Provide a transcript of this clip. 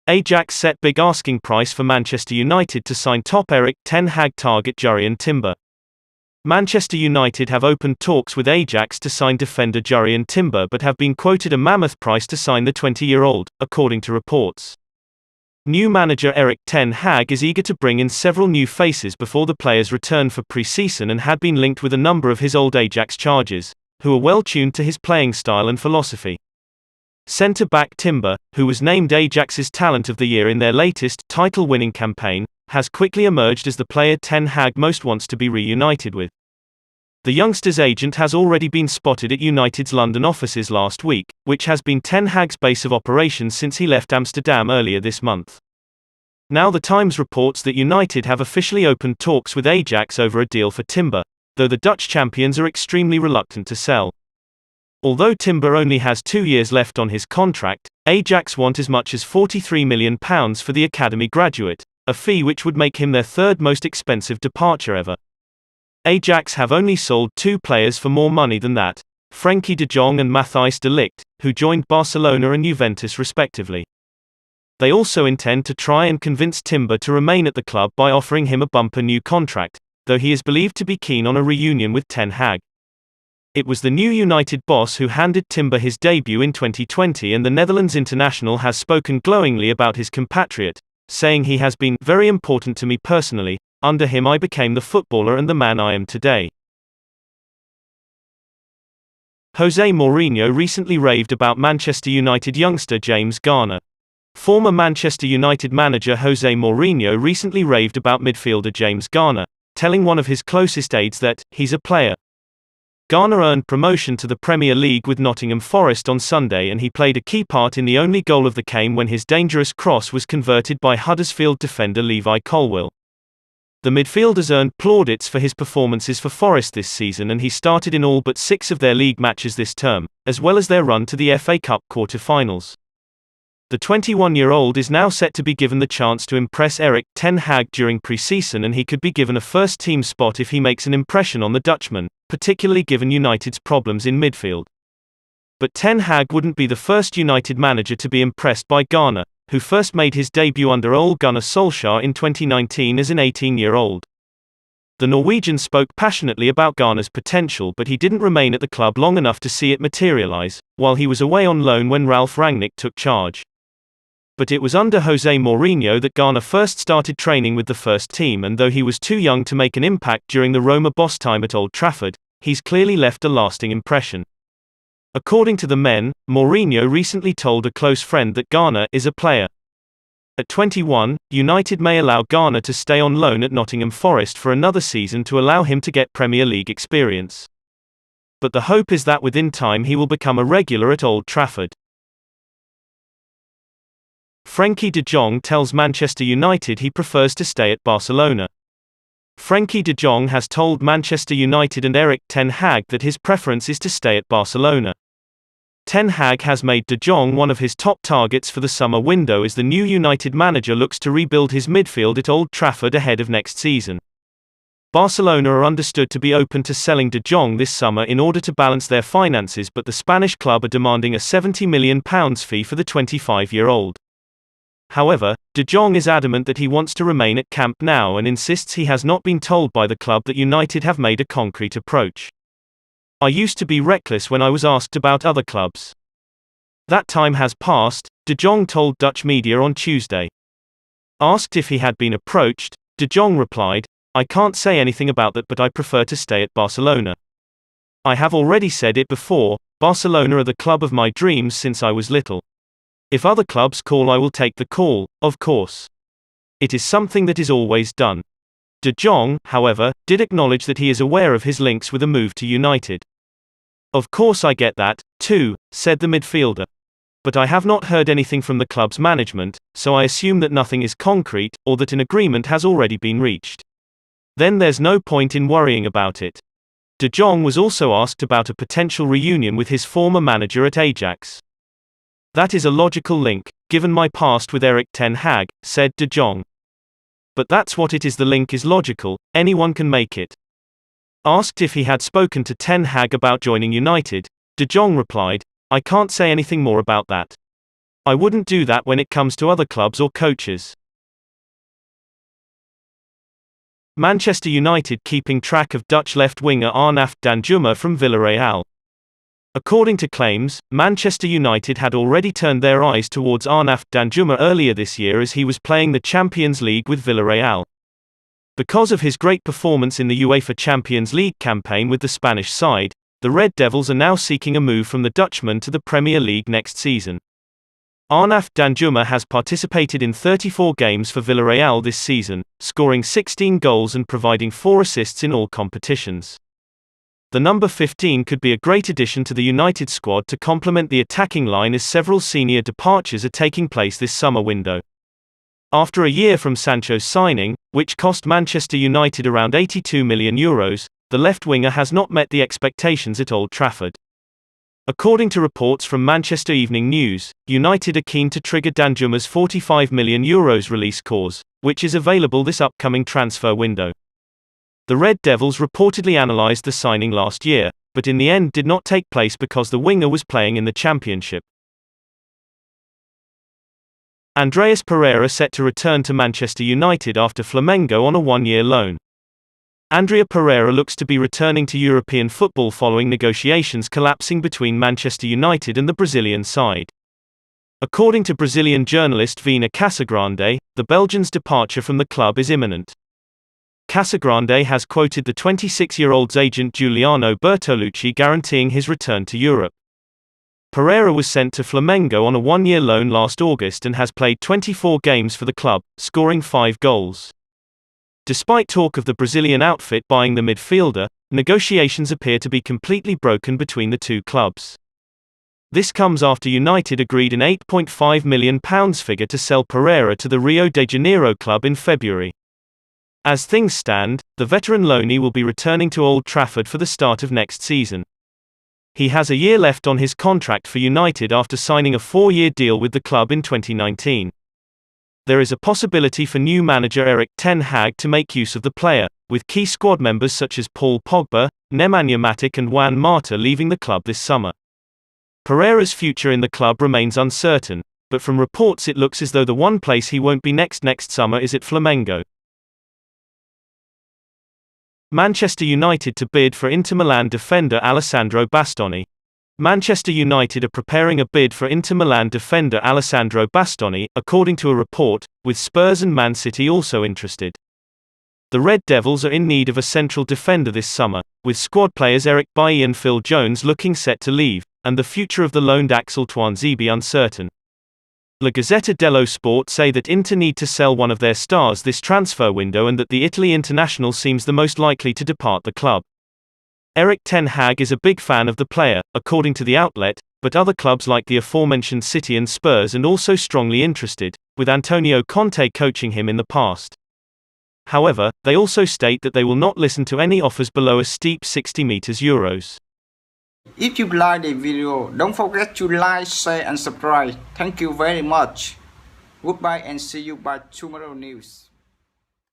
Ajax set big asking price for Manchester United to sign top Erik ten Hag target Jurrien Timber. Manchester United have opened talks with Ajax to sign defender Jurrien Timber but have been quoted a mammoth price to sign the 20-year-old, according to reports. New manager Erik ten Hag is eager to bring in several new faces before the players return for pre-season and had been linked with a number of his old Ajax charges, who are well tuned to his playing style and philosophy. Centre-back Timber, who was named Ajax's Talent of the Year in their latest, title-winning campaign, has quickly emerged as the player ten Hag most wants to be reunited with. The youngster's agent has already been spotted at United's London offices last week, which has been ten Hag's base of operations since he left Amsterdam earlier this month. Now the Times reports that United have officially opened talks with Ajax over a deal for Timber, though the Dutch champions are extremely reluctant to sell. Although Timber only has 2 years left on his contract, Ajax want as much as £43 million for the academy graduate, a fee which would make him their third most expensive departure ever. Ajax have only sold 2 players for more money than that, Frenkie de Jong and Matthijs de Ligt, who joined Barcelona and Juventus respectively. They also intend to try and convince Timber to remain at the club by offering him a bumper new contract, though he is believed to be keen on a reunion with ten Hag. It was the new United boss who handed Timber his debut in 2020, and the Netherlands international has spoken glowingly about his compatriot, saying he has been very important to me personally. Under him I became the footballer and the man I am today. Jose Mourinho recently raved about Manchester United youngster James Garner. Former Manchester United manager Jose Mourinho recently raved about midfielder James Garner, telling one of his closest aides that he's a player. Garner earned promotion to the Premier League with Nottingham Forest on Sunday, and he played a key part in the only goal of the game when his dangerous cross was converted by Huddersfield defender Levi Colwill. The midfielder's earned plaudits for his performances for Forest this season, and he started in all but 6 of their league matches this term, as well as their run to the FA Cup quarter-finals. The 21-year-old is now set to be given the chance to impress Erik ten Hag during pre-season, and he could be given a first-team spot if he makes an impression on the Dutchman, particularly given United's problems in midfield. But ten Hag wouldn't be the first United manager to be impressed by Garner, who first made his debut under Ole Gunnar Solskjaer in 2019 as an 18-year-old. The Norwegian spoke passionately about Garner's potential, but he didn't remain at the club long enough to see it materialize, while he was away on loan when Ralf Rangnick took charge. But it was under Jose Mourinho that Garner first started training with the first team, and though he was too young to make an impact during the Roma boss time at Old Trafford, he's clearly left a lasting impression. According to the Men, Mourinho recently told a close friend that Garner is a player. At 21, United may allow Garner to stay on loan at Nottingham Forest for another season to allow him to get Premier League experience. But the hope is that within time he will become a regular at Old Trafford. Frenkie de Jong tells Manchester United he prefers to stay at Barcelona. Frenkie de Jong has told Manchester United and Erik ten Hag that his preference is to stay at Barcelona. Ten Hag has made de Jong one of his top targets for the summer window as the new United manager looks to rebuild his midfield at Old Trafford ahead of next season. Barcelona are understood to be open to selling de Jong this summer in order to balance their finances, but the Spanish club are demanding a £70 million fee for the 25-year-old. However, de Jong is adamant that he wants to remain at Camp Nou and insists he has not been told by the club that United have made a concrete approach. "I used to be reckless when I was asked about other clubs. That time has passed," de Jong told Dutch media on Tuesday. Asked if he had been approached, de Jong replied, "I can't say anything about that, but I prefer to stay at Barcelona. I have already said it before, Barcelona are the club of my dreams since I was little. If other clubs call, I will take the call, of course. It is something that is always done." De Jong, however, did acknowledge that he is aware of his links with a move to United. "Of course I get that, too," said the midfielder. "But I have not heard anything from the club's management, so I assume that nothing is concrete, or that an agreement has already been reached. Then there's no point in worrying about it." De Jong was also asked about a potential reunion with his former manager at Ajax. "That is a logical link, given my past with Erik ten Hag," said de Jong. "But that's what it is, the link is logical, anyone can make it." Asked if he had spoken to ten Hag about joining United, de Jong replied, "I can't say anything more about that. I wouldn't do that when it comes to other clubs or coaches. Manchester United keeping track of Dutch left winger Arnaut Danjuma from Villarreal. According to claims, Manchester United had already turned their eyes towards Arnaut Danjuma earlier this year as he was playing the Champions League with Villarreal. Because of his great performance in the UEFA Champions League campaign with the Spanish side, the Red Devils are now seeking a move from the Dutchman to the Premier League next season. Arnaut Danjuma has participated in 34 games for Villarreal this season, scoring 16 goals and providing 4 assists in all competitions. The number 15 could be a great addition to the United squad to complement the attacking line as several senior departures are taking place this summer window. After a year from Sancho's signing, which cost Manchester United around €82 million, the left winger has not met the expectations at Old Trafford. According to reports from Manchester Evening News, United are keen to trigger Danjuma's €45 million release clause, which is available this upcoming transfer window. The Red Devils reportedly analysed the signing last year, but in the end did not take place because the winger was playing in the Championship. Andreas Pereira set to return to Manchester United after Flamengo on a one-year loan. Andrea Pereira looks to be returning to European football following negotiations collapsing between Manchester United and the Brazilian side. According to Brazilian journalist Vina Casagrande, the Belgian's departure from the club is imminent. Casagrande has quoted the 26-year-old's agent Giuliano Bertolucci guaranteeing his return to Europe. Pereira was sent to Flamengo on a one-year loan last August and has played 24 games for the club, scoring 5 goals. Despite talk of the Brazilian outfit buying the midfielder, negotiations appear to be completely broken between the two clubs. This comes after United agreed an £8.5 million figure to sell Pereira to the Rio de Janeiro club in February. As things stand, the veteran loanee will be returning to Old Trafford for the start of next season. He has a year left on his contract for United after signing a 4-year deal with the club in 2019. There is a possibility for new manager Erik ten Hag to make use of the player, with key squad members such as Paul Pogba, Nemanja Matic and Juan Mata leaving the club this summer. Pereira's future in the club remains uncertain, but from reports it looks as though the one place he won't be next summer is at Flamengo. Manchester United to bid for Inter Milan defender Alessandro Bastoni. Manchester United are preparing a bid for Inter Milan defender Alessandro Bastoni, according to a report, with Spurs and Man City also interested. The Red Devils are in need of a central defender this summer, with squad players Erik Bailly and Phil Jones looking set to leave, and the future of the loaned Axel Tuanzebe uncertain. La Gazzetta dello Sport say that Inter need to sell one of their stars this transfer window and that the Italy international seems the most likely to depart the club. Erik ten Hag is a big fan of the player, according to the outlet, but other clubs like the aforementioned City and Spurs are also strongly interested, with Antonio Conte coaching him in the past. However, they also state that they will not listen to any offers below a steep €60 million. If you like the video, don't forget to like, share and subscribe. Thank you very much. Goodbye and see you by tomorrow news.